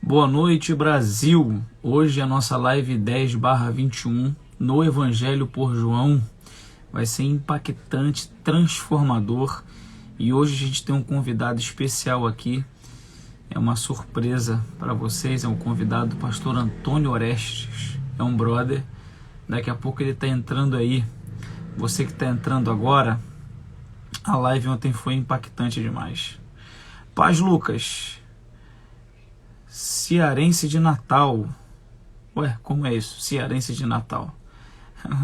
Boa noite, Brasil. Hoje a nossa live 10/21 no Evangelho por João vai ser impactante, transformador. E hoje a gente tem um convidado especial aqui. É uma surpresa para vocês. É um convidado, o pastor Antônio Orestes. É um brother. Daqui a pouco ele está entrando aí. Você que está entrando agora, a live ontem foi impactante demais. Paz, Lucas. Cearense de Natal. Ué, como é isso? Cearense de Natal.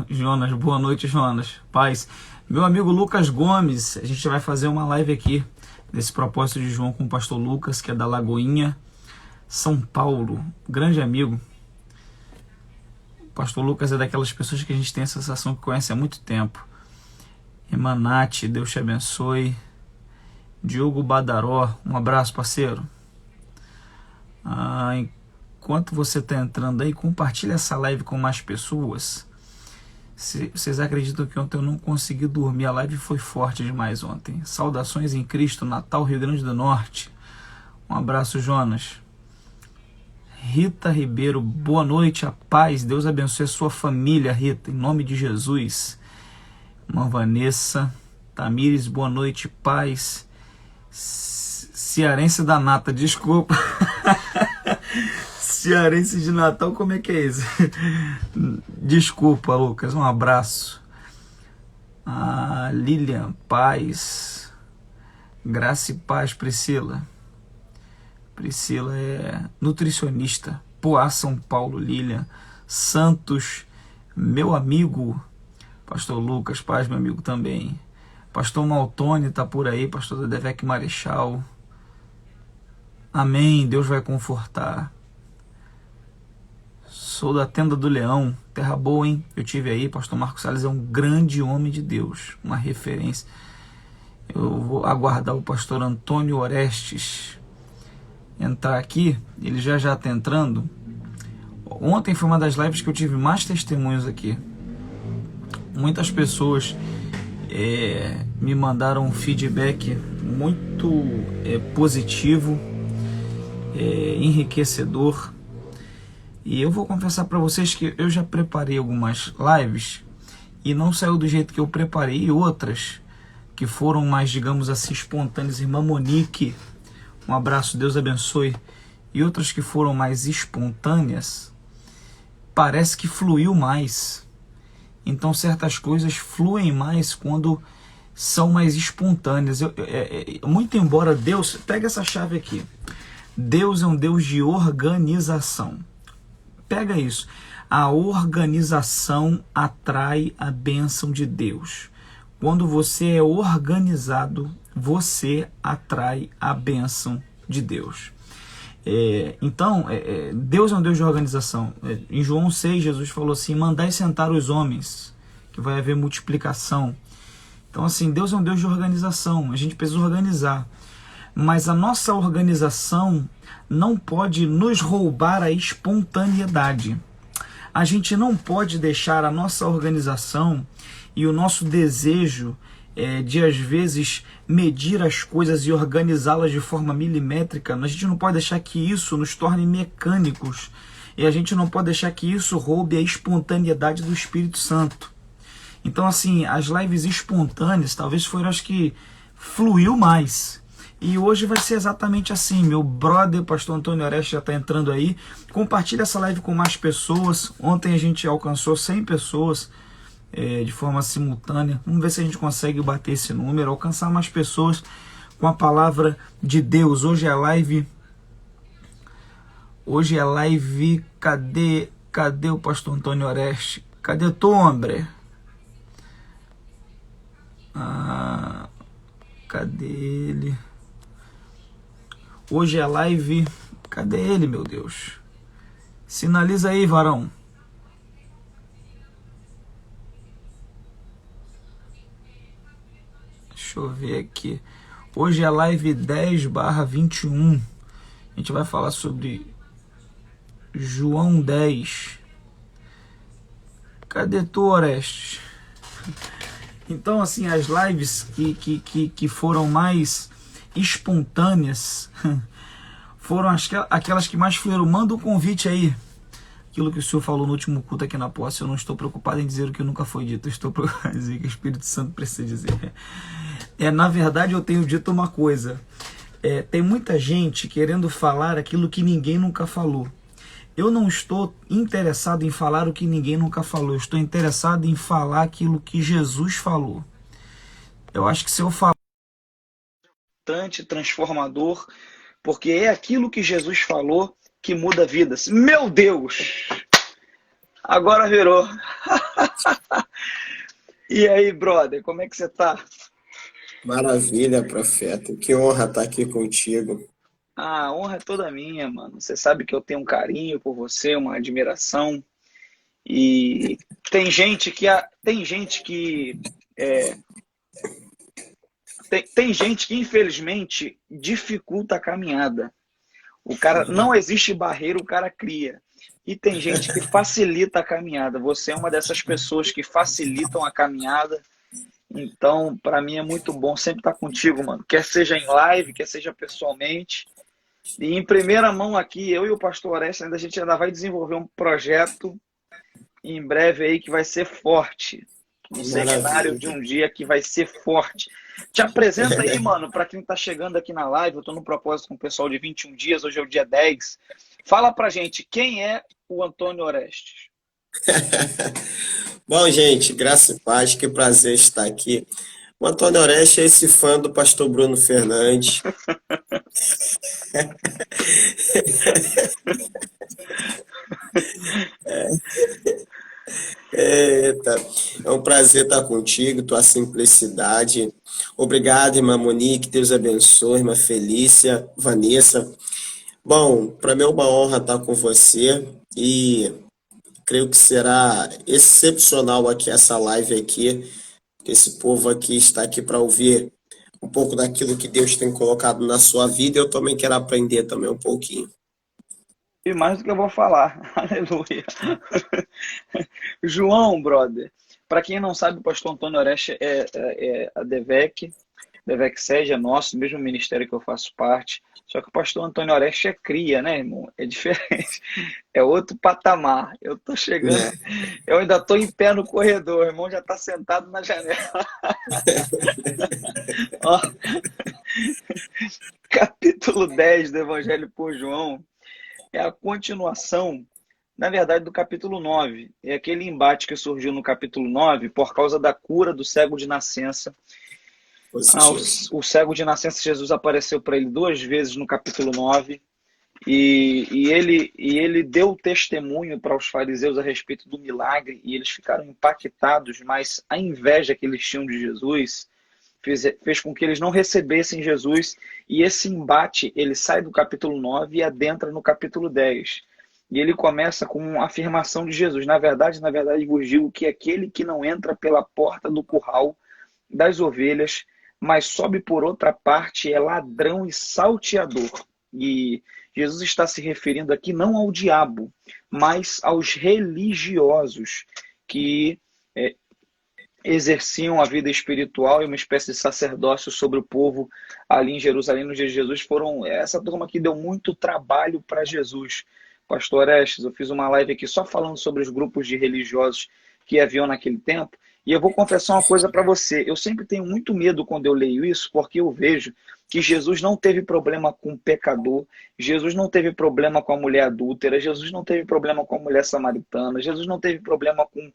Jonas, boa noite, Jonas. Paz. Meu amigo Lucas Gomes, a gente vai fazer uma live aqui desse propósito de João com o pastor Lucas, que é da Lagoinha, São Paulo. Grande amigo. O pastor Lucas é daquelas pessoas que a gente tem a sensação que conhece há muito tempo. Emanate, Deus te abençoe. Diogo Badaró, um abraço, parceiro. Enquanto você está entrando aí, compartilha essa live com mais pessoas. Vocês acreditam que ontem eu não consegui dormir? A live foi forte demais ontem. Saudações em Cristo, Natal, Rio Grande do Norte. Um abraço, Jonas. Rita Ribeiro, boa noite, a paz. Deus abençoe a sua família, Rita, em nome de Jesus. Irmã Vanessa, Tamires, boa noite, paz. Cearense da Nata, desculpa. Cearense de Natal, como é que é isso? Desculpa, Lucas, um abraço. Lilian, paz. Graça e paz, Priscila. Priscila é nutricionista. Poá, São Paulo, Lilian. Santos, meu amigo. Pastor Lucas, paz, meu amigo também. Pastor Maltoni tá por aí, pastor Dedevec Marechal. Amém, Deus vai confortar. Sou da Tenda do Leão, terra boa, hein? Eu tive aí, pastor Marcos Salles é um grande homem de Deus, uma referência. Eu vou aguardar o pastor Antônio Orestes entrar aqui, ele já está entrando. Ontem foi uma das lives que eu tive mais testemunhos aqui. Muitas pessoas me mandaram um feedback muito positivo, enriquecedor. E eu vou confessar para vocês que eu já preparei algumas lives e não saiu do jeito que eu preparei, e outras que foram mais, digamos assim, espontâneas. Irmã Monique, um abraço, Deus abençoe. E outras que foram mais espontâneas, parece que fluiu mais. Então certas coisas fluem mais quando são mais espontâneas. Muito embora Deus, pega essa chave aqui, Deus é um Deus de organização. Pega isso. A organização atrai a bênção de Deus. Quando você é organizado, você atrai a bênção de Deus. Então, Deus é um Deus de organização. Em João 6, Jesus falou assim: mandai sentar os homens, que vai haver multiplicação. Então, assim, Deus é um Deus de organização. A gente precisa organizar. Mas a nossa organização não pode nos roubar a espontaneidade. A gente não pode deixar a nossa organização e o nosso desejo de, às vezes, medir as coisas e organizá-las de forma milimétrica. A gente não pode deixar que isso nos torne mecânicos. E a gente não pode deixar que isso roube a espontaneidade do Espírito Santo. Então, assim, as lives espontâneas talvez foram as que fluiu mais. E hoje vai ser exatamente assim. Meu brother, pastor Antônio Orestes, já está entrando aí. Compartilha essa live com mais pessoas. Ontem a gente alcançou 100 pessoas de forma simultânea. Vamos ver se a gente consegue bater esse número, alcançar mais pessoas com a palavra de Deus. Hoje é a live... Cadê o pastor Antônio Orestes? Cadê tu, homem? Cadê ele? Hoje é a live... Cadê ele, meu Deus? Sinaliza aí, varão. Deixa eu ver aqui. Hoje é a live 10/21. A gente vai falar sobre João 10. Cadê tu, Orestes? Então, assim, as lives que foram mais espontâneas foram aquelas que mais fluíram. Manda um convite aí. Aquilo que o senhor falou no último culto aqui na posse, eu não estou preocupado em dizer o que nunca foi dito. Eu estou preocupado em dizer o que o Espírito Santo precisa dizer. Na verdade, eu tenho dito uma coisa. Tem muita gente querendo falar aquilo que ninguém nunca falou. Eu não estou interessado em falar o que ninguém nunca falou. Eu estou interessado em falar aquilo que Jesus falou. Eu acho que se eu falar transformador, porque é aquilo que Jesus falou que muda vidas. Meu Deus! Agora virou. E aí, brother, como é que você tá? Maravilha, profeta. Que honra estar aqui contigo. A honra é toda minha, mano. Você sabe que eu tenho um carinho por você, uma admiração. E tem gente que infelizmente dificulta a caminhada. O cara não existe barreira, o cara cria. E tem gente que facilita a caminhada. Você é uma dessas pessoas que facilitam a caminhada. Então, para mim é muito bom sempre estar contigo, mano. Quer seja em live, quer seja pessoalmente. E em primeira mão aqui, eu e o pastor Orestes, a gente ainda vai desenvolver um projeto em breve aí que vai ser forte. Um seminário de um dia que vai ser forte. Te apresenta aí, mano, para quem tá chegando aqui na live. Eu tô no propósito com o pessoal de 21 dias, hoje é o dia 10. Fala pra gente, quem é o Antônio Orestes? Bom, gente, graça e paz, que prazer estar aqui. O Antônio Orestes é esse fã do pastor Bruno Fernandes. Eita, é um prazer estar contigo, tua simplicidade. Obrigado, irmã Monique, Deus abençoe, irmã Felícia, Vanessa. Bom, para mim é uma honra estar com você e creio que será excepcional aqui essa live aqui. Esse povo aqui está aqui para ouvir um pouco daquilo que Deus tem colocado na sua vida. Eu também quero aprender também um pouquinho. E mais do que eu vou falar. Aleluia. João, brother. Para quem não sabe, o pastor Antônio Orestes é a DEVEC. DEVEC Sede é nosso, mesmo ministério que eu faço parte. Só que o pastor Antônio Orestes é cria, né, irmão? É diferente. É outro patamar. Eu tô chegando, eu ainda tô em pé no corredor, o irmão já tá sentado na janela. Ó, capítulo 10 do Evangelho por João é a continuação, na verdade, do capítulo 9. É aquele embate que surgiu no capítulo 9 por causa da cura do cego de nascença. O cego de nascença, Jesus apareceu para ele 2 vezes no capítulo 9 e ele deu testemunho para os fariseus a respeito do milagre e eles ficaram impactados, mas a inveja que eles tinham de Jesus fez com que eles não recebessem Jesus, e esse embate ele sai do capítulo 9 e adentra no capítulo 10. E ele começa com uma afirmação de Jesus. Na verdade, vos digo que aquele que não entra pela porta do curral das ovelhas, mas sobe por outra parte, é ladrão e salteador. E Jesus está se referindo aqui não ao diabo, mas aos religiosos que exerciam a vida espiritual e uma espécie de sacerdócio sobre o povo ali em Jerusalém no dia de Jesus. Foram essa turma que deu muito trabalho para Jesus. Pastor Orestes, eu fiz uma live aqui só falando sobre os grupos de religiosos que haviam naquele tempo. E eu vou confessar uma coisa para você. Eu sempre tenho muito medo quando eu leio isso, porque eu vejo que Jesus não teve problema com o pecador, Jesus não teve problema com a mulher adúltera, Jesus não teve problema com a mulher samaritana, Jesus não teve problema com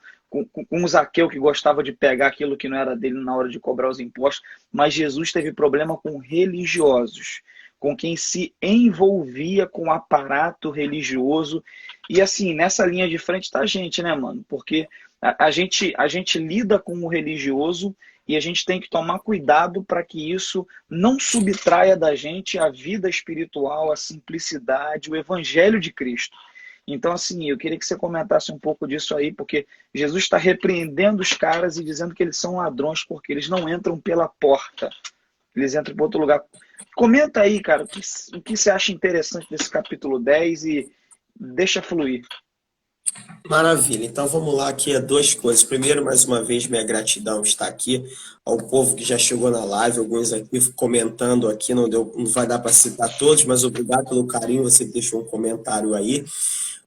o Zaqueu que gostava de pegar aquilo que não era dele na hora de cobrar os impostos, mas Jesus teve problema com religiosos, com quem se envolvia com o aparato religioso. E assim, nessa linha de frente tá a gente, né, mano? Porque a gente lida com o religioso e a gente tem que tomar cuidado para que isso não subtraia da gente a vida espiritual, a simplicidade, o evangelho de Cristo. Então, assim, eu queria que você comentasse um pouco disso aí, porque Jesus está repreendendo os caras e dizendo que eles são ladrões porque eles não entram pela porta, eles entram por outro lugar. Comenta aí, cara, o que você acha interessante desse capítulo 10 e deixa fluir. Maravilha. Então vamos lá aqui, duas coisas. Primeiro, mais uma vez, minha gratidão está aqui ao povo que já chegou na live, alguns aqui comentando aqui, não vai dar para citar todos, mas obrigado pelo carinho, você que deixou um comentário aí.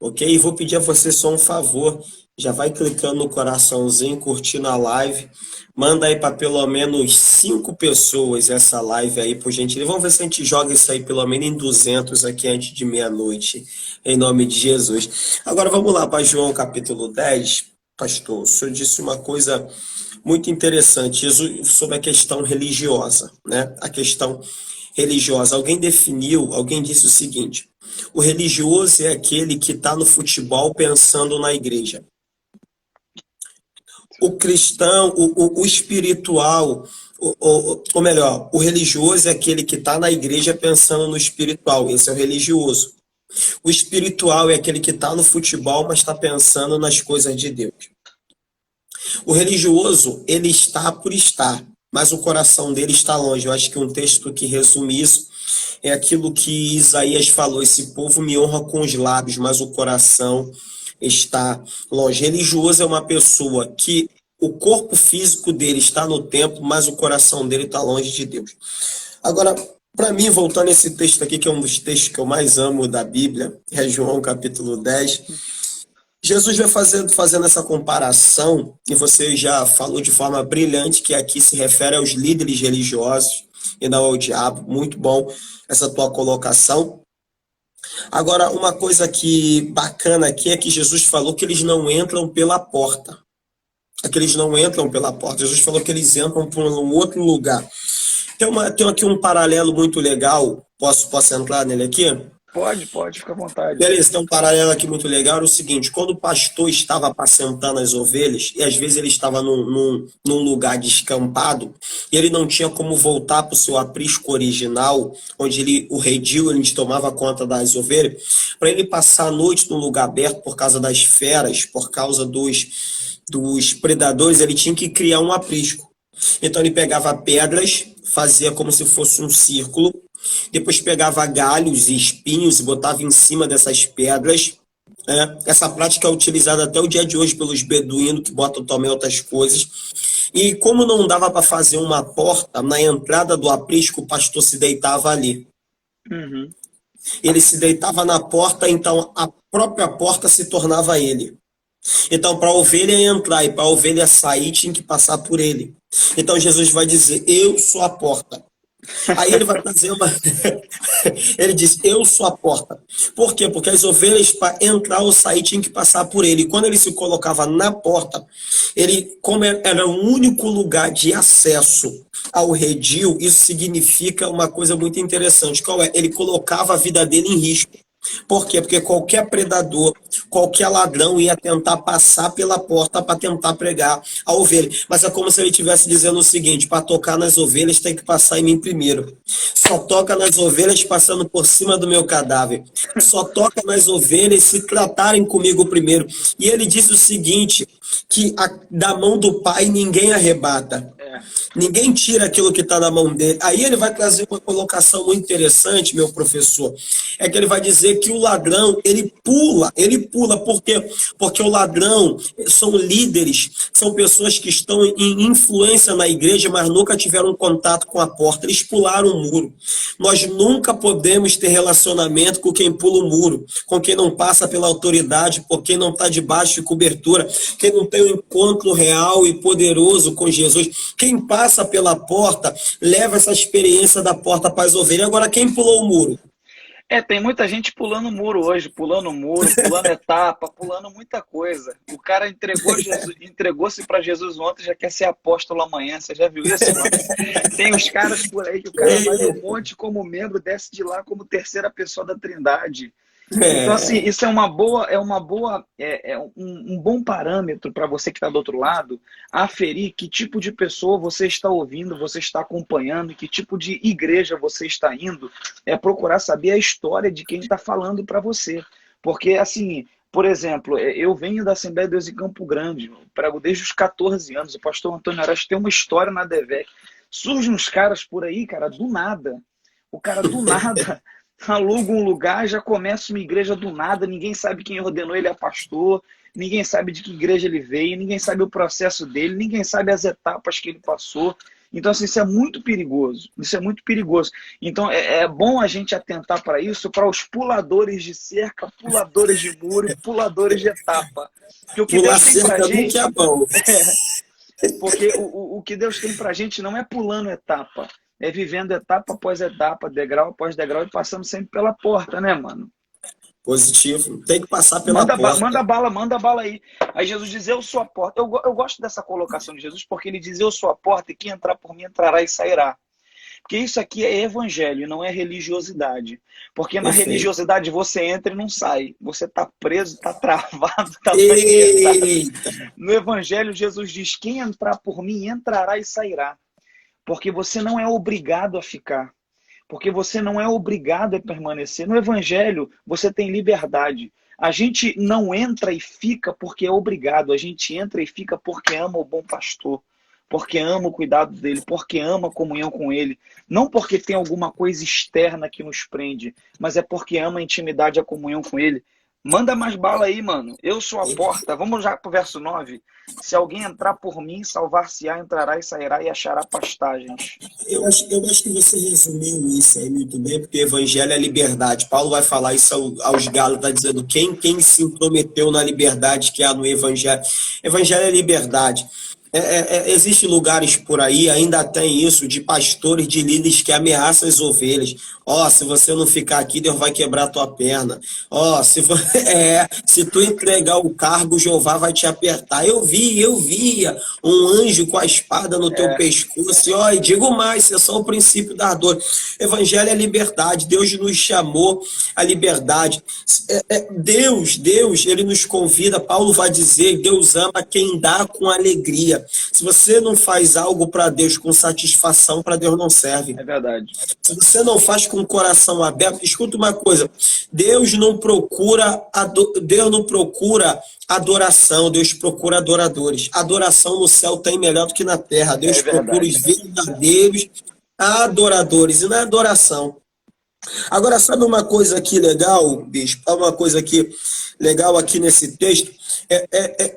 Ok? E vou pedir a você só um favor. Já vai clicando no coraçãozinho, curtindo a live. Manda aí para pelo menos 5 pessoas essa live aí, por gentileza. Vamos ver se a gente joga isso aí pelo menos em 200 aqui antes de meia-noite, em nome de Jesus. Agora vamos lá para João capítulo 10. Pastor, o senhor disse uma coisa muito interessante Jesus, sobre a questão religiosa, né? A questão religiosa. Alguém definiu, alguém disse o seguinte: o religioso é aquele que está no futebol pensando na igreja. O cristão, o espiritual, ou melhor, o religioso é aquele que está na igreja pensando no espiritual. Esse é o religioso. O espiritual é aquele que está no futebol, mas está pensando nas coisas de Deus. O religioso, ele está por estar, mas o coração dele está longe. Eu acho que um texto que resume isso é aquilo que Isaías falou: esse povo me honra com os lábios, mas o coração está longe. Religioso é uma pessoa que o corpo físico dele está no templo, mas o coração dele está longe de Deus. Agora, para mim, voltando a esse texto aqui, que é um dos textos que eu mais amo da Bíblia, é João capítulo 10. Jesus vai fazendo essa comparação, e você já falou de forma brilhante que aqui se refere aos líderes religiosos e não ao diabo. Muito bom essa tua colocação. Agora, uma coisa que bacana aqui é que Jesus falou que eles não entram pela porta. É que eles não entram pela porta. Jesus falou que eles entram por um outro lugar. Tem aqui um paralelo muito legal. Posso entrar nele aqui? Pode, fica à vontade. Beleza, tem um paralelo aqui muito legal, é o seguinte: quando o pastor estava apacentando as ovelhas, e às vezes ele estava num lugar descampado, e ele não tinha como voltar para o seu aprisco original, onde o redil, ele tomava conta das ovelhas, para ele passar a noite num lugar aberto por causa das feras, por causa dos predadores, ele tinha que criar um aprisco. Então ele pegava pedras, fazia como se fosse um círculo, depois pegava galhos e espinhos e botava em cima dessas pedras. Essa prática é utilizada até o dia de hoje pelos beduínos, que botam também outras coisas. E como não dava para fazer uma porta, na entrada do aprisco, o pastor se deitava ali. Uhum. Ele se deitava na porta, então a própria porta se tornava ele. Então, para a ovelha entrar e para a ovelha sair, tinha que passar por ele. Então, Jesus vai dizer: eu sou a porta. Aí ele vai trazer uma. Ele diz: eu sou a porta. Por quê? Porque as ovelhas, para entrar ou sair, tinham que passar por ele. E quando ele se colocava na porta, ele, como era o único lugar de acesso ao redil, isso significa uma coisa muito interessante. Qual é? Ele colocava a vida dele em risco. Por quê? Porque qualquer predador, qualquer ladrão ia tentar passar pela porta para tentar pregar a ovelha. Mas é como se ele estivesse dizendo o seguinte: para tocar nas ovelhas tem que passar em mim primeiro. Só toca nas ovelhas passando por cima do meu cadáver. Só toca nas ovelhas se tratarem comigo primeiro. E ele disse o seguinte: que da mão do Pai ninguém arrebata. Ninguém tira aquilo que está na mão dele. Aí ele vai trazer uma colocação muito interessante, meu professor. É que ele vai dizer que o ladrão, ele pula. Por quê? Porque o ladrão são líderes, são pessoas que estão em influência na igreja, mas nunca tiveram contato com a porta. Eles pularam o muro. Nós nunca podemos ter relacionamento com quem pula o muro, com quem não passa pela autoridade, por quem não está debaixo de cobertura, quem não tem um encontro real e poderoso com Jesus. Quem passa pela porta, leva essa experiência da porta para as ovelhas. Agora, quem pulou o muro? Tem muita gente pulando muro hoje, pulando muro, pulando etapa, pulando muita coisa. O cara entregou-se para Jesus ontem, já quer ser apóstolo amanhã. Você já viu isso, mano? Tem os caras por aí que o cara vai no monte como membro, desce de lá como terceira pessoa da Trindade. Então, assim, isso é um bom parâmetro para você que está do outro lado, aferir que tipo de pessoa você está ouvindo, você está acompanhando, que tipo de igreja você está indo, procurar saber a história de quem está falando para você. Porque, assim, por exemplo, eu venho da Assembleia de Deus em Campo Grande, eu prego desde os 14 anos, o pastor Antônio Araújo tem uma história na DEVEC. Surgem uns caras por aí, cara, do nada. O cara do nada aluga um lugar, já começa uma igreja do nada, ninguém sabe quem ordenou ele a pastor, ninguém sabe de que igreja ele veio, ninguém sabe o processo dele, ninguém sabe as etapas que ele passou. Então, assim, isso é muito perigoso. Isso é muito perigoso. Então, é bom a gente atentar para isso, para os puladores de cerca, puladores de muro e puladores de etapa. Porque o que Pular Deus tem pra cerca gente... nunca é bom. Porque o que Deus tem pra gente não é pulando etapa, é vivendo etapa após etapa, degrau após degrau e passando sempre pela porta, né, mano? Positivo. Tem que passar pela porta. Manda bala aí. Aí Jesus diz, eu sou a porta. Eu gosto dessa colocação de Jesus, porque ele diz, eu sou a porta, e quem entrar por mim entrará e sairá. Porque isso aqui é evangelho, não é religiosidade. Porque na Perfeito. religiosidade você entra e não sai. Você está preso, está travado, está Eita! No evangelho, Jesus diz, quem entrar por mim entrará e sairá. Porque você não é obrigado a ficar. Porque você não é obrigado a permanecer. No evangelho, você tem liberdade. A gente não entra e fica porque é obrigado. A gente entra e fica porque ama o bom pastor. Porque ama o cuidado dele. Porque ama a comunhão com ele. Não porque tem alguma coisa externa que nos prende. Mas é porque ama a intimidade e a comunhão com ele. Manda mais bala aí, mano. Eu sou a porta. Vamos já pro verso 9. Se alguém entrar por mim, salvar-se-á, entrará e sairá e achará pastagens. Eu acho que você resumiu isso aí muito bem, porque o evangelho é liberdade. Paulo vai falar isso aos Gálatas, dizendo quem se intrometeu na liberdade que há no evangelho. Evangelho é liberdade. Existem lugares por aí, ainda tem isso, de pastores, de líderes que ameaçam as ovelhas. Se você não ficar aqui, Deus vai quebrar tua perna. Se tu entregar o cargo, Jeová vai te apertar. Eu via um anjo com a espada no teu pescoço. E digo mais, isso é só o princípio da dor. Evangelho é liberdade. Deus nos chamou à liberdade. Deus, ele nos convida. Paulo vai dizer, Deus ama quem dá com alegria. Se você não faz algo para Deus com satisfação, para Deus não serve. É verdade. Se você não faz com o coração aberto, escuta uma coisa, Deus não procura adoração, Deus procura adoradores. Adoração no céu tem melhor do que na terra. Deus procura os verdadeiros adoradores, e não é adoração. Agora, sabe uma coisa aqui legal, bispo? Uma coisa aqui legal aqui nesse texto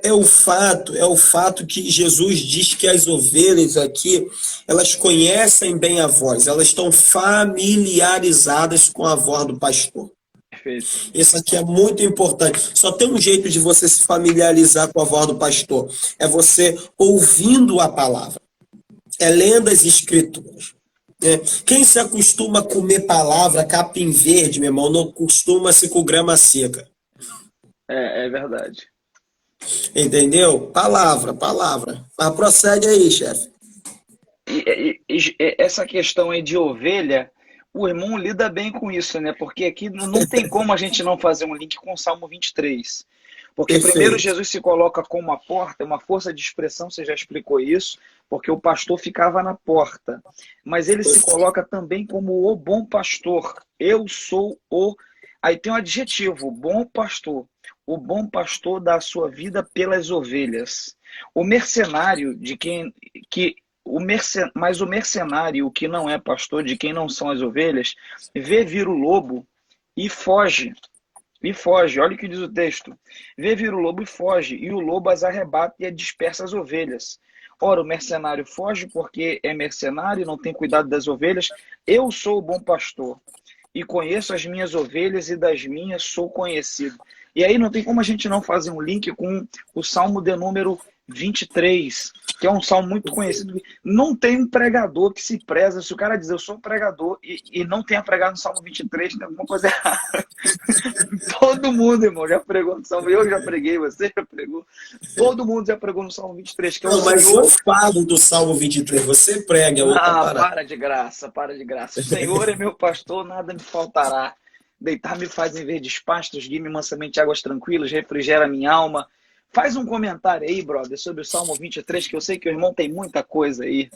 é o fato que Jesus diz que as ovelhas aqui, elas conhecem bem a voz, elas estão familiarizadas com a voz do pastor. Perfeito. Isso aqui é muito importante. Só tem um jeito de você se familiarizar com a voz do pastor, é você ouvindo a palavra, lendo as escrituras. Quem se acostuma a comer palavra, capim verde, meu irmão, não acostuma-se com grama seca. É verdade. Entendeu? Palavra. Mas prossegue aí, chefe. E essa questão aí de ovelha, o irmão lida bem com isso, né? Porque aqui não tem como a gente não fazer um link com o Salmo 23. Porque Perfeito. Primeiro Jesus se coloca como a porta, é uma força de expressão, você já explicou isso, porque o pastor ficava na porta. Mas ele se coloca também como o bom pastor. Eu sou o... Aí tem um adjetivo, bom pastor. O bom pastor dá a sua vida pelas ovelhas. O mercenário, mas o mercenário, que não é pastor, de quem não são as ovelhas, vê vir o lobo e foge. Olha o que diz o texto. Vê vir o lobo e foge, e o lobo as arrebata e dispersa as ovelhas. Ora, o mercenário foge porque é mercenário e não tem cuidado das ovelhas. Eu sou o bom pastor e conheço as minhas ovelhas e das minhas sou conhecido. E aí não tem como a gente não fazer um link com o Salmo de número 23, que é um salmo muito conhecido. Não tem um pregador que se preza. Se o cara diz, eu sou um pregador, e não tenha pregado no Salmo 23, tem alguma coisa errada. Todo mundo, irmão, já pregou no Salmo. Eu já preguei, você já pregou. Todo mundo já pregou no Salmo 23. Que é o mas Senhor... eu falo do Salmo 23, você prega. Para de graça. O Senhor é meu pastor, nada me faltará. Deitar-me faz em verdes pastos, guie-me mansamente águas tranquilas, refrigera minha alma. Faz um comentário aí, brother, sobre o Salmo 23, que eu sei que o irmão tem muita coisa aí.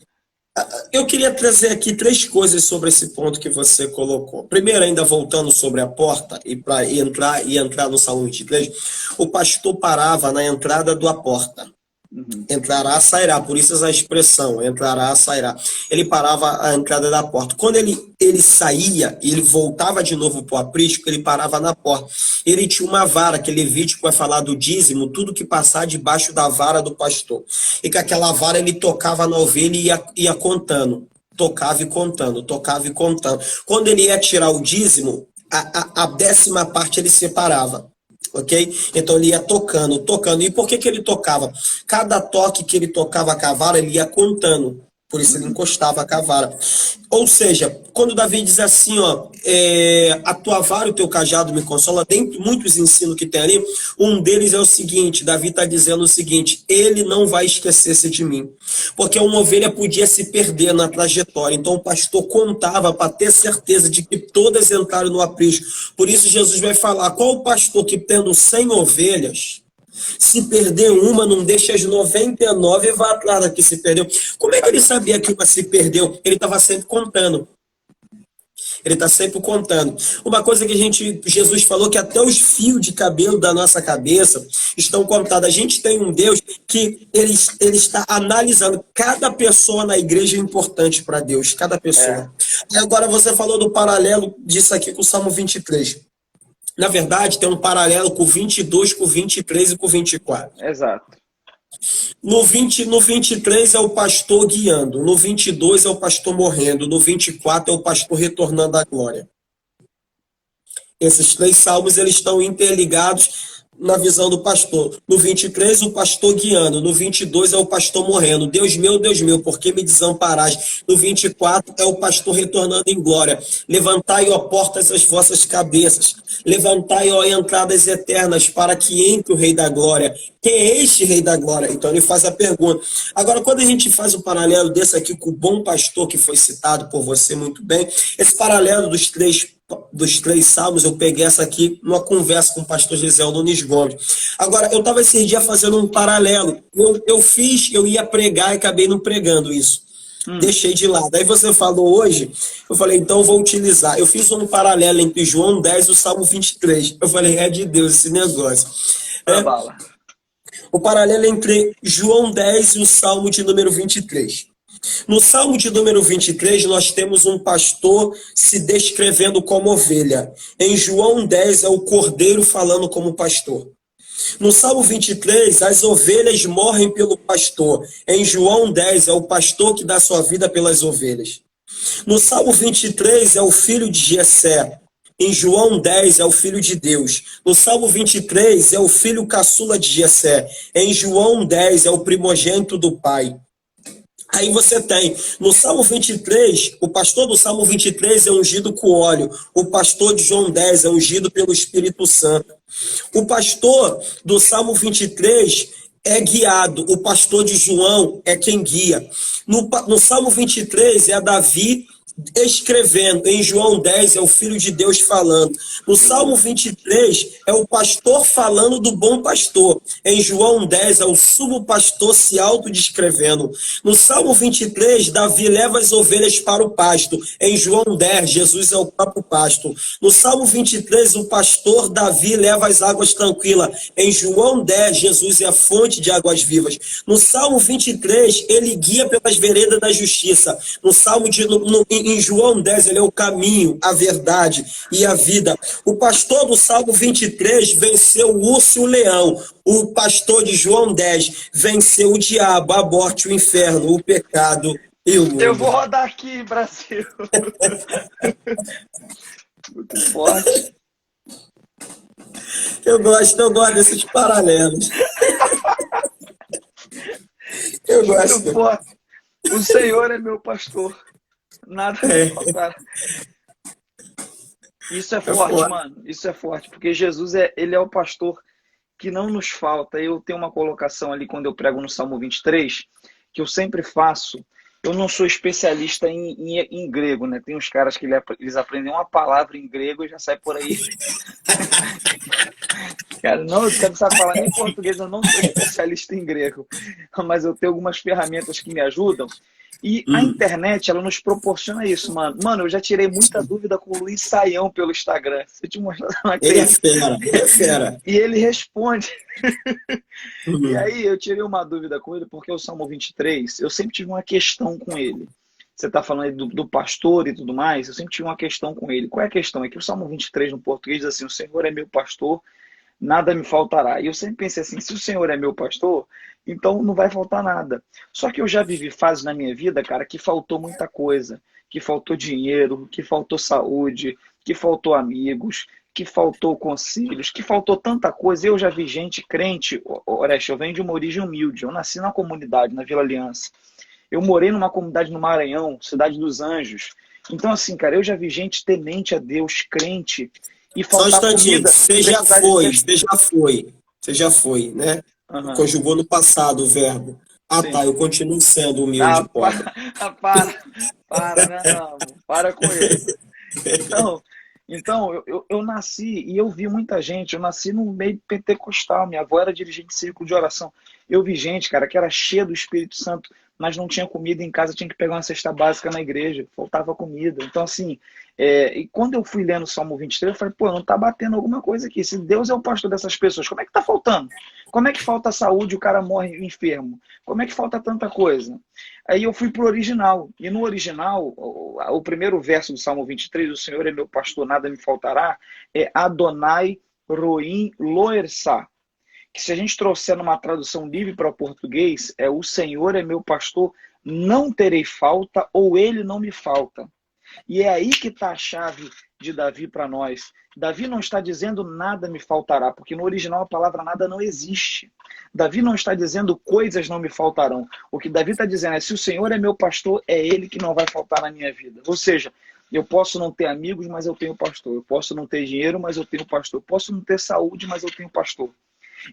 Eu queria trazer aqui 3 coisas sobre esse ponto que você colocou. Primeiro, ainda voltando sobre a porta, e para entrar no Salmo 23, o pastor parava na entrada da porta. Uhum. Entrará, sairá. Por isso essa expressão, entrará, sairá. Ele parava a entrada da porta. Quando ele saía e ele voltava de novo para o aprisco, ele parava na porta. Ele tinha uma vara, que Levítico vai falar do dízimo, tudo que passar debaixo da vara do pastor. E com aquela vara ele tocava na ovelha e ia contando. Tocava e contando, tocava e contando. Quando ele ia tirar o dízimo, a 10ª parte ele separava. Ok? Então ele ia tocando, tocando. E por que ele tocava? Cada toque que ele tocava a cavara, ele ia contando. Por isso ele encostava a cavara. Ou seja, quando Davi diz assim, ó, a tua vara e o teu cajado me consola, dentre muitos ensinos que tem ali, um deles é o seguinte, Davi está dizendo o seguinte, ele não vai esquecer-se de mim. Porque uma ovelha podia se perder na trajetória. Então o pastor contava para ter certeza de que todas entraram no aprisco. Por isso Jesus vai falar, qual o pastor que tendo 100 ovelhas, se perder uma, não deixa as 99 e vai atrás da que se perdeu. Como é que ele sabia que uma se perdeu? Ele estava sempre contando. Ele está sempre contando. Uma coisa que Jesus falou que até os fios de cabelo da nossa cabeça estão contados. A gente tem um Deus que ele está analisando. Cada pessoa na igreja é importante para Deus. Cada pessoa. E agora você falou do paralelo disso aqui com o Salmo 23. Na verdade, tem um paralelo com o 22, com o 23 e com o 24. Exato. No 23 é o pastor guiando, no 22 é o pastor morrendo, no 24 é o pastor retornando à glória. Esses 3 salmos eles estão interligados na visão do pastor. No 23, o pastor guiando. No 22 é o pastor morrendo. Deus meu, por que me desamparaste? No 24 é o pastor retornando em glória. Levantai, ó portas, as vossas cabeças. Levantai, ó entradas eternas, para que entre o Rei da Glória. Quem é este Rei da Glória? Então ele faz a pergunta. Agora, quando a gente faz o paralelo desse aqui com o bom pastor, que foi citado por você muito bem, esse paralelo dos três salmos, eu peguei essa aqui numa conversa com o pastor Gisel Nunes Gomes. Agora, eu estava esses dias fazendo um paralelo. Eu ia pregar e acabei não pregando isso. Deixei de lado. Aí você falou hoje, eu falei, então eu vou utilizar. Eu fiz um paralelo entre João 10 e o Salmo 23. Eu falei, é de Deus esse negócio. Bala. O paralelo entre João 10 e o Salmo de número 23. No Salmo de número 23, nós temos um pastor se descrevendo como ovelha. Em João 10, é o cordeiro falando como pastor. No Salmo 23, as ovelhas morrem pelo pastor. Em João 10, é o pastor que dá sua vida pelas ovelhas. No Salmo 23, é o filho de Jessé. Em João 10, é o filho de Deus. No Salmo 23, é o filho caçula de Jessé. Em João 10, é o primogênito do pai. Aí você tem, no Salmo 23, o pastor do Salmo 23 é ungido com óleo. O pastor de João 10 é ungido pelo Espírito Santo. O pastor do Salmo 23 é guiado. O pastor de João é quem guia. No Salmo 23 é Davi escrevendo. Em João 10 é o Filho de Deus falando. No Salmo 23 é o pastor falando do bom pastor. Em João 10 é o sumo pastor se autodescrevendo. No Salmo 23, Davi leva as ovelhas para o pasto. Em João 10, Jesus é o próprio pasto. No Salmo 23, o pastor Davi leva as águas tranquilas. Em João 10, Jesus é a fonte de águas vivas. No Salmo 23, ele guia pelas veredas da justiça. Em João 10, ele é o caminho, a verdade e a vida. O pastor do Salmo 23 venceu o urso e o leão. O pastor de João 10 venceu o diabo, a morte, o inferno, o pecado e o mundo. Eu vou rodar aqui, Brasil. Muito forte. Eu gosto desses paralelos. Eu gosto. Muito forte. O Senhor é meu pastor. Nada me faltará. Isso é forte, mano. Isso é forte, porque Jesus ele é o pastor que não nos falta. Eu tenho uma colocação ali quando eu prego no Salmo 23, que eu sempre faço. Eu não sou especialista em grego, né? Tem uns caras que eles aprendem uma palavra em grego e já sai por aí. Cara, não sabe falar nem português, eu não sou especialista em grego. Mas eu tenho algumas ferramentas que me ajudam. E a internet, ela nos proporciona isso, mano. Mano, eu já tirei muita dúvida com o Luiz Saião pelo Instagram. Se eu te mostrar, você não Ele é acredita. fera, ele é fera. E ele responde. E Uhum. aí eu tirei uma dúvida com ele, porque o Salmo 23, eu sempre tive uma questão com ele. Você está falando aí do pastor e tudo mais, eu sempre tive uma questão com ele. Qual é a questão? É que o Salmo 23 no português diz assim, o Senhor é meu pastor, nada me faltará. E eu sempre pensei assim, se o Senhor é meu pastor, então não vai faltar nada. Só que eu já vivi fases na minha vida, cara, que faltou muita coisa. Que faltou dinheiro, que faltou saúde, que faltou amigos, que faltou conselhos, que faltou tanta coisa. Eu já vi gente crente, Oreste, eu venho de uma origem humilde. Eu nasci na comunidade, na Vila Aliança. Eu morei numa comunidade no Maranhão, Cidade dos Anjos. Então, assim, cara, eu já vi gente temente a Deus, crente, e Só um faltar instantinho, comida, precisar de você já foi, né? Aham, Conjugou no passado o verbo. Ah, tá, sim. eu continuo sendo humilde Ah, e pobre. não, para com isso. Então, então, eu nasci e eu vi muita gente. Eu nasci no meio pentecostal. Minha avó era dirigente de círculo de oração. Eu vi gente, cara, que era cheia do Espírito Santo, mas não tinha comida em casa, tinha que pegar uma cesta básica na igreja, faltava comida. Então, assim, e quando eu fui lendo o Salmo 23, eu falei, pô, não tá batendo alguma coisa aqui. Se Deus é o pastor dessas pessoas, como é que tá faltando? Como é que falta saúde e o cara morre enfermo? Como é que falta tanta coisa? Aí eu fui pro original. E no original, o primeiro verso do Salmo 23, o Senhor é meu pastor, nada me faltará, é Adonai Roim Loersá. Que se a gente trouxer numa tradução livre para o português, é o Senhor é meu pastor, não terei falta ou ele não me falta. E é aí que está a chave de Davi para nós. Davi não está dizendo nada me faltará, porque no original a palavra nada não existe. Davi não está dizendo coisas não me faltarão. O que Davi está dizendo é, se o Senhor é meu pastor, é ele que não vai faltar na minha vida. Ou seja, eu posso não ter amigos, mas eu tenho pastor. Eu posso não ter dinheiro, mas eu tenho pastor. Eu posso não ter saúde, mas eu tenho pastor.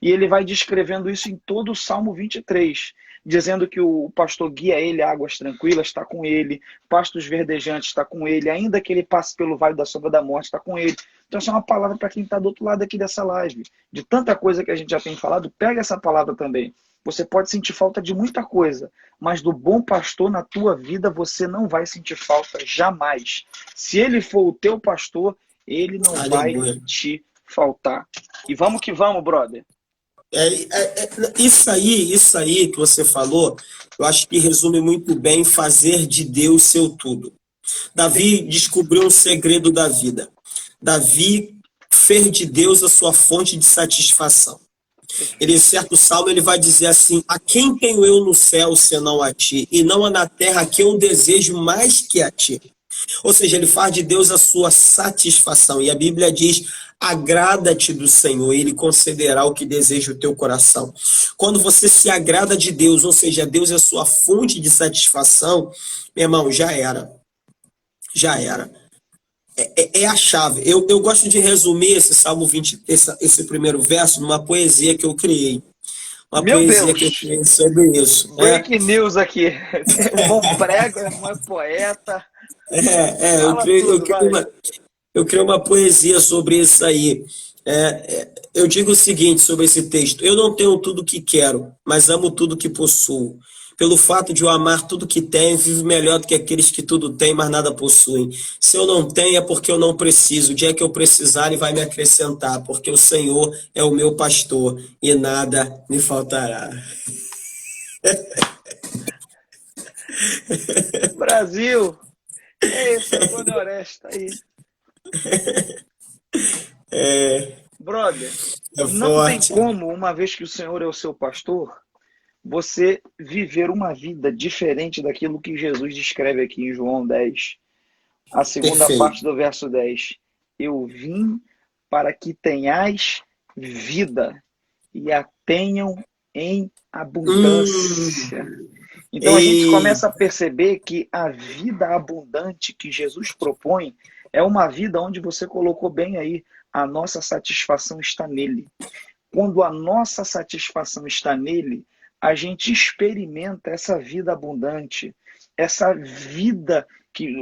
E ele vai descrevendo isso em todo o Salmo 23, dizendo que o pastor guia ele a águas tranquilas, está com ele, pastos verdejantes está com ele, ainda que ele passe pelo vale da sombra da morte, está com ele. Então, essa é uma palavra para quem está do outro lado aqui dessa live. De tanta coisa que a gente já tem falado, pega essa palavra também. Você pode sentir falta de muita coisa, mas do bom pastor na tua vida você não vai sentir falta jamais. Se ele for o teu pastor, ele não vai Aleluia. te faltar. E vamos que vamos, brother. Isso aí que você falou, eu acho que resume muito bem fazer de Deus seu tudo. Davi descobriu um segredo da vida. Davi fez de Deus a sua fonte de satisfação. Ele, em certo salmo, ele vai dizer assim: a quem tenho eu no céu, senão a ti? E não há na terra a quem eu desejo mais que a ti. Ou seja, ele faz de Deus a sua satisfação. E a Bíblia diz: agrada-te do Senhor, e ele concederá o que deseja o teu coração. Quando você se agrada de Deus, ou seja, Deus é a sua fonte de satisfação, meu irmão, já era. Já era. É a chave. Eu gosto de resumir esse Salmo 20, esse primeiro verso, numa poesia que eu criei. Uma Meu poesia que eu Deus! criei sobre isso. Break news aqui. O bom prego, não é poeta. Fala tudo, vai. Eu criei uma poesia sobre isso aí. Eu digo o seguinte sobre esse texto: eu não tenho tudo que quero, mas amo tudo que possuo. Pelo fato de eu amar tudo que tenho, vivo melhor do que aqueles que tudo têm, mas nada possuem. Se eu não tenho, é porque eu não preciso. O dia que eu precisar, ele vai me acrescentar, porque o Senhor é o meu pastor e nada me faltará. Brasil! Esse é o Cone Oreste, tá aí. Brother, É não tem forte. como, uma vez que o Senhor é o seu pastor, você viver uma vida diferente daquilo que Jesus descreve aqui em João 10. A segunda Perfeito. parte do verso 10. Eu vim para que tenhais vida e a tenham em abundância. Então a gente E começa a perceber que a vida abundante que Jesus propõe é uma vida onde você colocou bem aí, a nossa satisfação está nele. Quando a nossa satisfação está nele, a gente experimenta essa vida abundante, essa vida que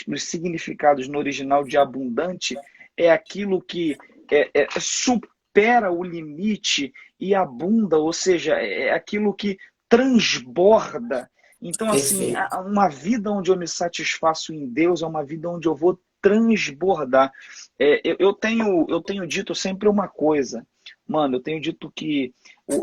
dos significados no original de abundante é aquilo que supera o limite e abunda, ou seja, é aquilo que transborda. Então, assim, Perfeito. uma vida onde eu me satisfaço em Deus é uma vida onde eu vou transbordar. Eu tenho dito sempre uma coisa, mano, eu tenho dito que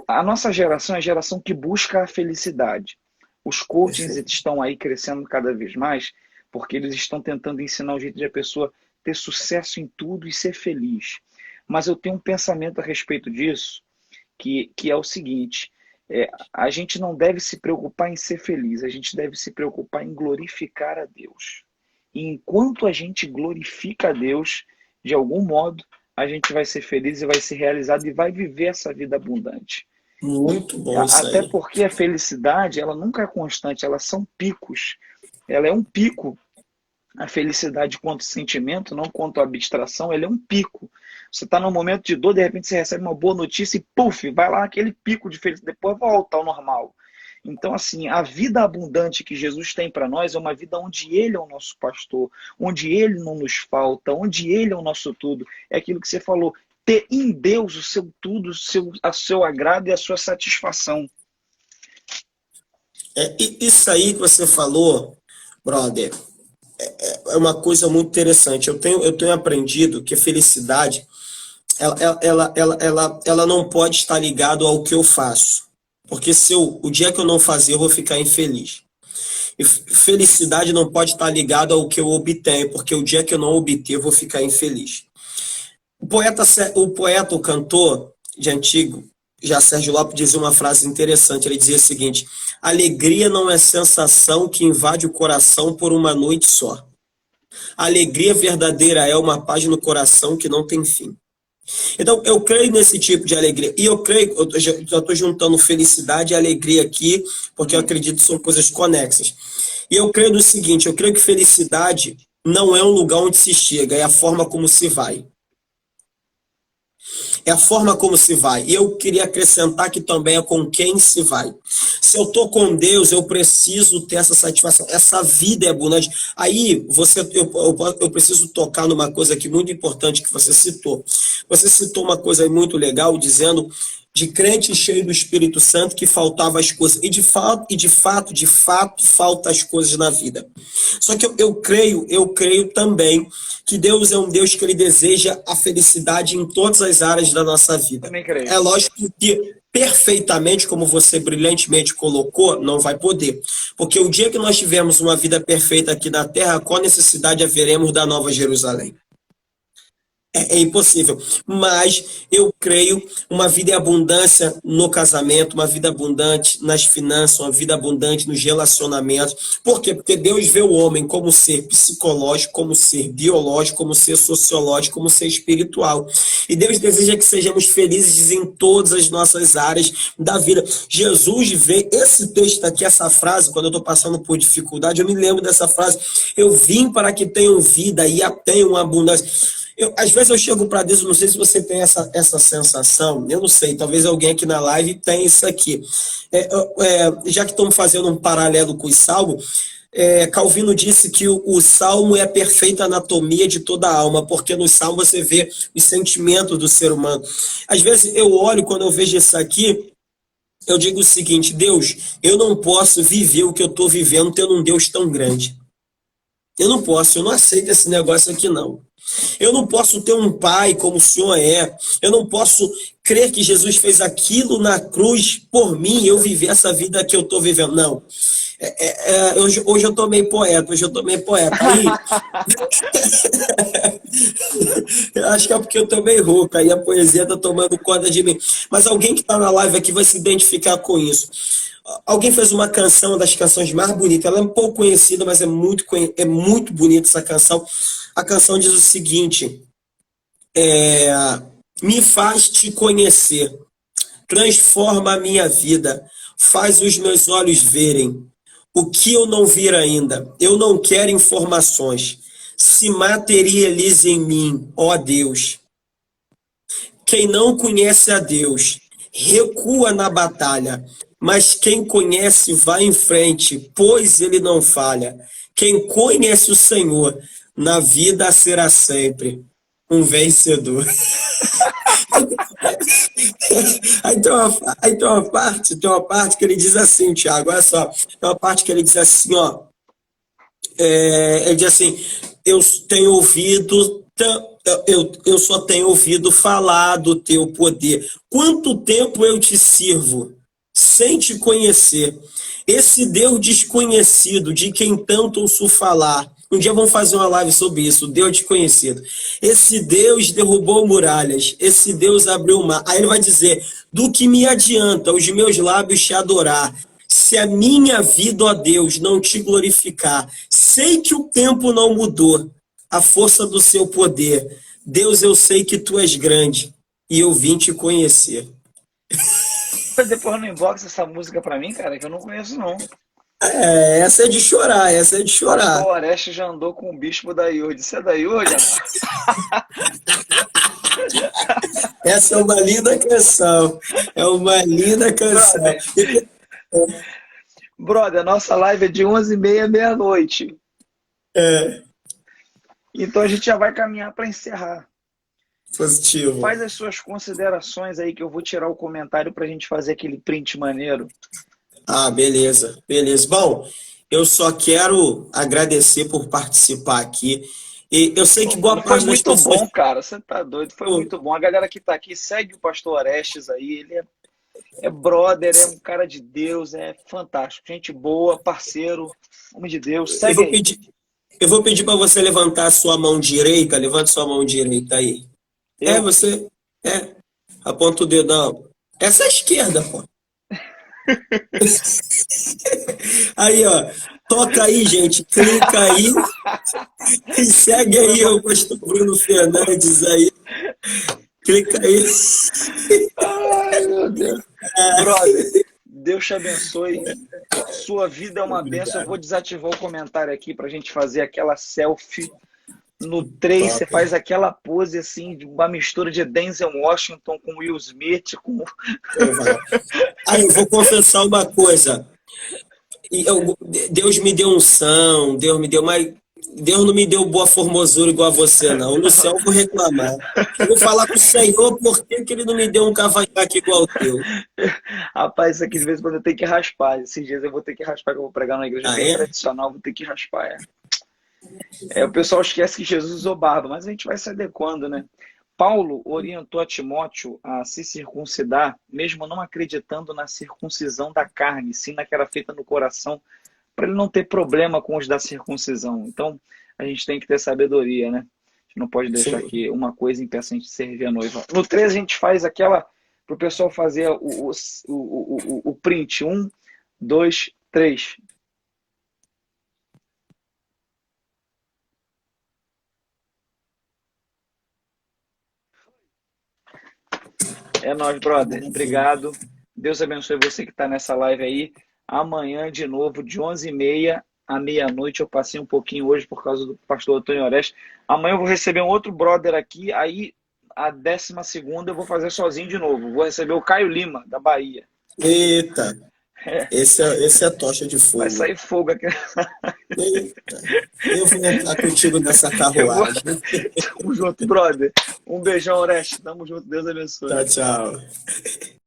a nossa geração é a geração que busca a felicidade. Os coachings Perfeito. estão aí crescendo cada vez mais porque eles estão tentando ensinar o jeito de a pessoa ter sucesso em tudo e ser feliz. Mas eu tenho um pensamento a respeito disso, que é o seguinte: a gente não deve se preocupar em ser feliz, a gente deve se preocupar em glorificar a Deus. E enquanto a gente glorifica a Deus, de algum modo, a gente vai ser feliz e vai ser realizado e vai viver essa vida abundante. Muito bom isso Até aí. porque a felicidade, ela nunca é constante, elas são picos. Ela é um pico. A felicidade quanto sentimento, não quanto abstração, ele é um pico. Você está num momento de dor, de repente você recebe uma boa notícia e, puf, vai lá aquele pico de felicidade, depois volta ao normal. Então, assim, a vida abundante que Jesus tem para nós é uma vida onde Ele é o nosso pastor, onde Ele não nos falta, onde Ele é o nosso tudo. É aquilo que você falou, ter em Deus o seu tudo, o seu agrado e a sua satisfação. Isso aí que você falou, brother, é uma coisa muito interessante. Eu tenho aprendido que a felicidade, ela não pode estar ligado ao que eu faço. Porque o dia que eu não fazer, eu vou ficar infeliz. E felicidade não pode estar ligado ao que eu obtenho, porque o dia que eu não obter, eu vou ficar infeliz. O cantor de antigo, já Sérgio Lopes, dizia uma frase interessante. Ele dizia o seguinte: alegria não é sensação que invade o coração por uma noite só. A alegria verdadeira é uma paz no coração que não tem fim. Então, eu creio nesse tipo de alegria. E eu creio, eu já estou juntando felicidade e alegria aqui, porque eu acredito que são coisas conexas. E eu creio no seguinte: eu creio que felicidade não é um lugar onde se chega, é a forma como se vai. É a forma como se vai. E eu queria acrescentar que também é com quem se vai. Se eu estou com Deus, eu preciso ter essa satisfação. Essa vida é abundante. Aí eu preciso tocar numa coisa aqui muito importante que você citou. Você citou uma coisa muito legal, dizendo de crente cheio do Espírito Santo que faltava as coisas. E de fato, falta as coisas na vida. Só que eu creio também que Deus é um Deus que ele deseja a felicidade em todas as áreas da nossa vida. Também creio. É lógico que perfeitamente, como você brilhantemente colocou, não vai poder. Porque o dia que nós tivermos uma vida perfeita aqui na Terra, qual necessidade haveremos da Nova Jerusalém? É impossível, mas eu creio uma vida em abundância no casamento, uma vida abundante nas finanças, uma vida abundante nos relacionamentos. Por quê? Porque Deus vê o homem como ser psicológico, como ser biológico, como ser sociológico, como ser espiritual. E Deus deseja que sejamos felizes em todas as nossas áreas da vida. Jesus vê esse texto aqui, essa frase, quando eu estou passando por dificuldade, eu me lembro dessa frase: eu vim para que tenham vida e a tenham abundância. Às vezes eu chego para Deus, não sei se você tem essa sensação, eu não sei, talvez alguém aqui na live tenha isso aqui. Já que estamos fazendo um paralelo com os salmos, Calvino disse que o salmo é a perfeita anatomia de toda a alma, porque no salmo você vê os sentimentos do ser humano. Às vezes eu olho, quando eu vejo isso aqui, eu digo o seguinte: Deus, eu não posso viver o que eu estou vivendo tendo um Deus tão grande. Eu não posso, eu não aceito esse negócio aqui não. Eu não posso ter um pai como o Senhor é. Eu não posso crer que Jesus fez aquilo na cruz por mim e eu viver essa vida que eu estou vivendo. Não. Hoje eu tô meio poeta. Aí, eu acho que é porque eu tô meio rouco. Aí a poesia tá tomando conta de mim. Mas alguém que tá na live aqui vai se identificar com isso. Alguém fez uma canção, uma das canções mais bonitas. Ela é um pouco conhecida, mas é muito bonita essa canção. A canção diz o seguinte: me faz te conhecer, transforma a minha vida, faz os meus olhos verem o que eu não vi ainda. Eu não quero informações, se materialize em mim, ó Deus. Quem não conhece a Deus, recua na batalha, mas quem conhece vai em frente, pois ele não falha. Quem conhece o Senhor, na vida será sempre um vencedor. Tem uma parte que ele diz assim, Thiago, olha só, tem uma parte que ele diz assim, ó, ele diz assim, eu tenho ouvido, eu só tenho ouvido falar do teu poder. Quanto tempo eu te sirvo sem te conhecer? Esse Deus desconhecido, de quem tanto ouço falar. Um dia vamos fazer uma live sobre isso, Deus desconhecido. Esse Deus derrubou muralhas, esse Deus abriu o mar. Aí ele vai dizer, do que me adianta os meus lábios te adorar, se a minha vida, ó Deus, não te glorificar. Sei que o tempo não mudou, a força do seu poder. Deus, eu sei que tu és grande e eu vim te conhecer. Depois no inbox essa música pra mim, cara, que eu não conheço, não. Essa é de chorar, essa é de chorar. Pastor Oreste já andou com o bispo da IUD. Você é da IUD? Essa é uma linda canção. É uma linda canção. Brother, a nossa live é de 11h30 meia-noite. Então a gente já vai caminhar para encerrar. Positivo. Faz as suas considerações aí que eu vou tirar o comentário para a gente fazer aquele print maneiro. Ah, beleza, beleza. Bom, eu só quero agradecer por participar aqui. E eu sei que boa parte das pessoas... Foi muito bom, cara. Você tá doido. Foi muito bom. A galera que tá aqui, segue o pastor Orestes aí. Ele é brother, é um cara de Deus, é fantástico. Gente boa, parceiro, homem de Deus. Segue aí. Eu vou pedir para você levantar a sua mão direita. Levante sua mão direita aí. Você... Aponta o dedão. Essa é a esquerda, pô. Aí, ó. Toca aí, gente. Clica aí. E segue aí o pastor Bruno Fernandes aí. Clica aí. Ai, meu Deus. Brother, Deus te abençoe. Sua vida é uma bênção. Eu vou desativar o comentário aqui pra gente fazer aquela selfie. No 3, você faz aquela pose assim, de uma mistura de Denzel Washington com Will Smith. Aí eu vou confessar uma coisa. Deus me deu unção, Deus me deu, mas Deus não me deu boa formosura igual a você, não. No céu eu vou reclamar. Eu vou falar com o Senhor por que ele não me deu um cavanhaque igual o teu. Rapaz, isso aqui de vez em quando eu tenho que raspar. Esses dias eu vou ter que raspar, que eu vou pregar na igreja bem tradicional, vou ter que raspar. O pessoal esquece que Jesus usou barba, mas a gente vai se adequando, né? Paulo orientou a Timóteo a se circuncidar, mesmo não acreditando na circuncisão da carne, sim na que era feita no coração, para ele não ter problema com os da circuncisão. Então, a gente tem que ter sabedoria, né? A gente não pode deixar que uma coisa impeça a gente servir a noiva. No 3, a gente faz aquela, para o pessoal fazer o print. 1, 2, 3. É nóis, brother. Obrigado. Deus abençoe você que está nessa live aí. Amanhã, de novo, de 11h30 à meia-noite. Eu passei um pouquinho hoje por causa do pastor Antônio Oreste. Amanhã eu vou receber um outro brother aqui. Aí, a 12ª eu vou fazer sozinho de novo. Vou receber o Caio Lima, da Bahia. Eita! Esse é tocha de fogo. Vai sair fogo aqui. Eita. Eu vou entrar contigo nessa carruagem. Tamo junto, brother. Um beijão, Oreste. Tamo junto. Deus abençoe. Tchau, tchau.